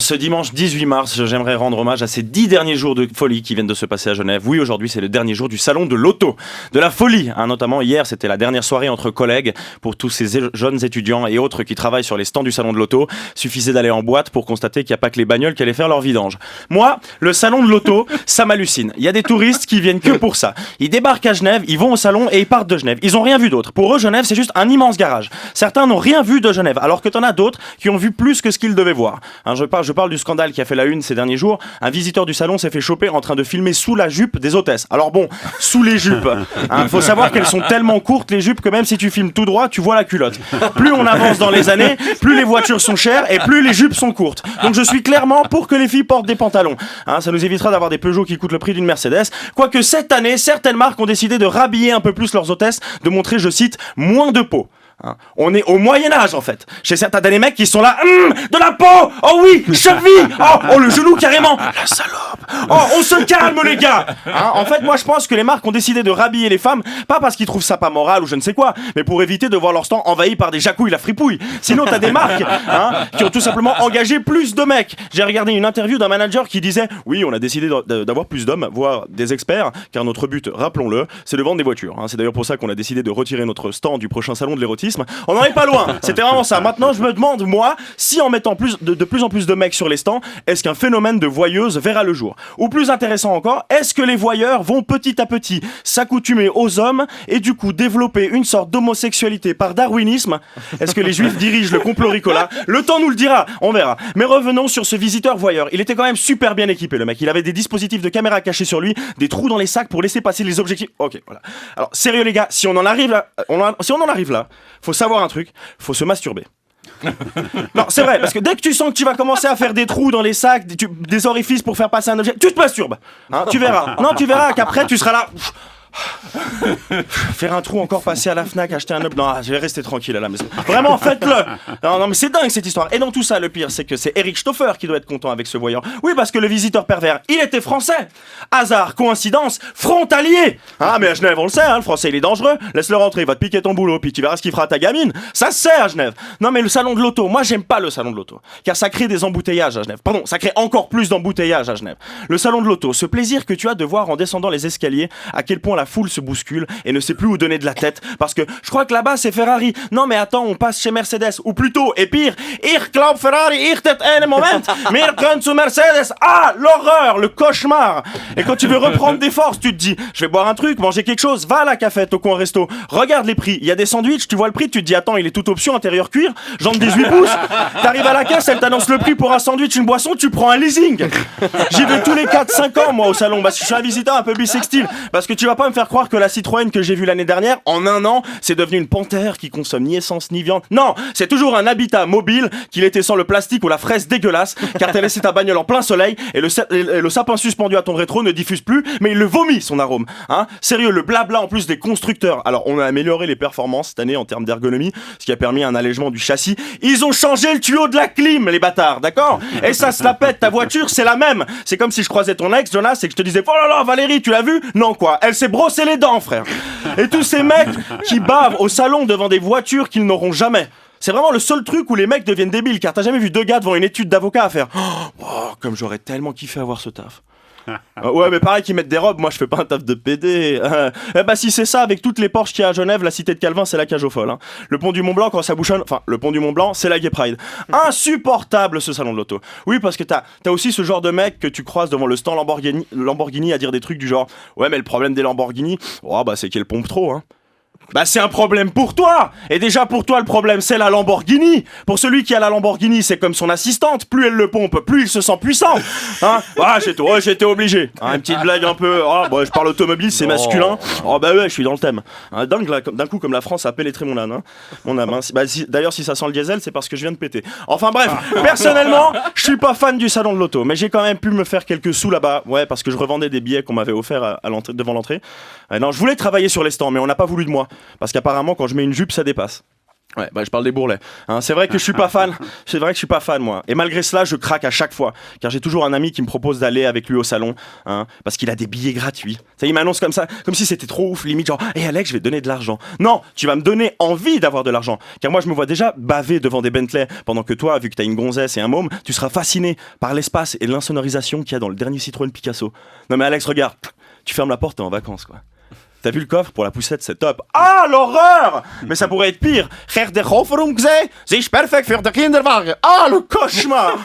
ce dimanche 18 mars, j'aimerais rendre hommage à ces 10 derniers jours de folie qui viennent de se passer à Genève. Oui, aujourd'hui, c'est le dernier jour du salon de l'auto, de la folie. Notamment hier, c'était la dernière soirée entre collègues pour tous ces jeunes étudiants et autres qui travaillent sur les stands du salon de l'auto. Suffisait d'aller en boîte pour constater qu'il n'y a pas que les bagnoles qui allaient faire leur vidange. Moi, le salon de l'auto, ça m'hallucine. Il y a des touristes qui viennent que pour ça. Ils débarquent à Genève, ils vont au salon et ils partent de Genève. Ils ont rien vu d'autre. Pour eux, Genève, c'est juste un immense garage. Certains n'ont rien vu de Genève, alors que t'en as d'autres qui ont vu plus que ce qu'ils devaient voir. Je parle du scandale qui a fait la une ces derniers jours. Un visiteur du salon s'est fait choper en train de filmer sous la jupe des hôtesses. Alors bon, sous les jupes. Faut savoir qu'elles sont tellement courtes les jupes que même si tu filmes tout droit, tu vois la culotte. Plus on avance dans les années, plus les voitures sont chères et plus les jupes sont courtes. Donc je suis clairement pour que les filles portent des pantalons. Ça nous évitera d'avoir des Peugeot qui coûtent le prix d'une Mercedes. Quoique cette année, certaines marques ont décidé de rhabiller un peu plus leurs hôtesses, de montrer, je cite, moins de peau. On est au Moyen-Âge en fait. Chez certains des mecs qui sont là, de la peau. Oh oui, cheville. Oh le genou carrément. La salope. Oh on se calme les gars. En fait moi je pense que les marques ont décidé de rhabiller les femmes, pas parce qu'ils trouvent ça pas moral ou je ne sais quoi, mais pour éviter de voir leur stand envahi par des jacouilles la fripouille. Sinon t'as des marques qui ont tout simplement engagé plus de mecs. J'ai regardé une interview d'un manager qui disait oui on a décidé d'avoir plus d'hommes, voire des experts, car notre but, rappelons-le, c'est de vendre des voitures. C'est d'ailleurs pour ça qu'on a décidé de retirer notre stand du prochain salon de l'érotisme. On n'en est pas loin, c'était vraiment ça. Maintenant je me demande moi si en mettant de plus en plus de mecs sur les stands, est-ce qu'un phénomène de voyeuse verra le jour? Ou plus intéressant encore, est-ce que les voyeurs vont petit à petit s'accoutumer aux hommes et du coup développer une sorte d'homosexualité par darwinisme? Est-ce que les juifs dirigent le complot Ricola? Le temps nous le dira, on verra. Mais revenons sur ce visiteur voyeur. Il était quand même super bien équipé le mec, il avait des dispositifs de caméra cachés sur lui, des trous dans les sacs pour laisser passer les objectifs. Ok, voilà. Alors sérieux les gars, si on en arrive là, faut savoir un truc, faut se masturber. Non, c'est vrai, parce que dès que tu sens que tu vas commencer à faire des trous dans les sacs, des orifices pour faire passer un objet, tu te masturbes. Tu verras. Non, tu verras qu'après tu seras là. Faire un trou encore, passer à la Fnac, acheter un objet. Non, je vais rester tranquille là. Mais vraiment, faites-le. Non, mais c'est dingue cette histoire. Et dans tout ça, le pire, c'est que c'est Eric Stoffer qui doit être content avec ce voyeur. Oui, parce que le visiteur pervers, il était français. Hasard, coïncidence, frontalier. Mais à Genève, on le sait, le français, il est dangereux. Laisse-le rentrer, il va te piquer ton boulot, puis tu verras ce qu'il fera à ta gamine. Ça se sait à Genève. Non, mais le salon de l'auto, moi, j'aime pas le salon de l'auto, car ça crée des embouteillages à Genève. Pardon, ça crée encore plus d'embouteillages à Genève. Le salon de l'auto, ce plaisir que tu as de voir en descendant les escaliers, à quel point la foule se bouscule et ne sait plus où donner de la tête parce que je crois que là-bas c'est Ferrari. Non mais attends, on passe chez Mercedes ou plutôt et pire, ich glaub Ferrari, ich det einen Moment, wir können zu Mercedes. L'horreur, le cauchemar. Et quand tu veux reprendre des forces, tu te dis, je vais boire un truc, manger quelque chose, va à la cafette au coin resto, regarde les prix, il y a des sandwichs, tu vois le prix, tu te dis attends, il est toute option intérieur cuir, jambe 18 pouces. T'arrives à la caisse, elle t'annonce le prix pour un sandwich, une boisson, tu prends un leasing. J'y vais tous les 4-5 ans moi au salon parce que je suis un visiteur un peu bisextile, parce que tu vas pas me faire croire que la Citroën que j'ai vue l'année dernière, en un an, c'est devenu une panthère qui consomme ni essence ni viande. Non, c'est toujours un habitat mobile qu'il était sans le plastique ou la fraise dégueulasse, car t'as laissé ta bagnole en plein soleil et le sapin suspendu à ton rétro ne diffuse plus, mais il le vomit son arôme. Sérieux, le blabla en plus des constructeurs. Alors on a amélioré les performances cette année en termes d'ergonomie, ce qui a permis un allègement du châssis. Ils ont changé le tuyau de la clim, les bâtards, d'accord? Et ça se la pète, ta voiture, c'est la même. C'est comme si je croisais ton ex, Jonas, et que je te disais, oh là là, Valérie, tu l'as vu? Non quoi, elle s'est brossé les dents, frère. Et tous ces mecs qui bavent au salon devant des voitures qu'ils n'auront jamais. C'est vraiment le seul truc où les mecs deviennent débiles, car t'as jamais vu deux gars devant une étude d'avocat à faire comme j'aurais tellement kiffé avoir ce taf. Ouais mais pareil qu'ils mettent des robes, moi je fais pas un taf de PD. Si c'est ça, avec toutes les Porsche qu'il y a à Genève, la cité de Calvin c'est la cage aux folles. Le pont du Mont Blanc quand ça bouchonne, le pont du Mont Blanc c'est la Gay Pride. Insupportable ce salon de l'auto. Oui parce que t'as aussi ce genre de mec que tu croises devant le stand Lamborghini à dire des trucs du genre ouais mais le problème des Lamborghini, c'est qu'elles pompent trop. C'est un problème pour toi. Et déjà pour toi le problème c'est la Lamborghini. Pour celui qui a la Lamborghini c'est comme son assistante, plus elle le pompe, plus il se sent puissant. J'étais obligé. Une petite blague un peu. Je parle automobile, c'est masculin. Je suis dans le thème. Dingue là, d'un coup comme la France a pénétré mon âne. Mon âme. D'ailleurs si ça sent le diesel c'est parce que je viens de péter. Enfin bref, personnellement je suis pas fan du salon de l'auto, mais j'ai quand même pu me faire quelques sous là-bas. Ouais parce que je revendais des billets qu'on m'avait offerts à l'entrée, devant l'entrée. Non, je voulais travailler sur les stands mais on n'a pas voulu de moi. Parce qu'apparemment, quand je mets une jupe, ça dépasse. Ouais, bah je parle des bourrelets. Hein, c'est vrai que je suis pas fan. C'est vrai que je suis pas fan moi. Et malgré cela, je craque à chaque fois, car j'ai toujours un ami qui me propose d'aller avec lui au salon, hein, parce qu'il a des billets gratuits. Ça, il m'annonce comme ça, comme si c'était trop ouf, limite genre, hé Alex, je vais te donner de l'argent. Non, tu vas me donner envie d'avoir de l'argent, car moi je me vois déjà baver devant des Bentley, pendant que toi, vu que t'as une gonzesse et un môme, tu seras fasciné par l'espace et l'insonorisation qu'il y a dans le dernier Citroën Picasso. Non mais Alex, regarde, tu fermes la porte, t'es en vacances quoi. T'as vu le coffre pour la poussette, c'est top. Ah, l'horreur! Mais ça pourrait être pire. Herr der Kofferraum gesehen, sie ist perfekt für den Kinderwagen. Ah, le cauchemar!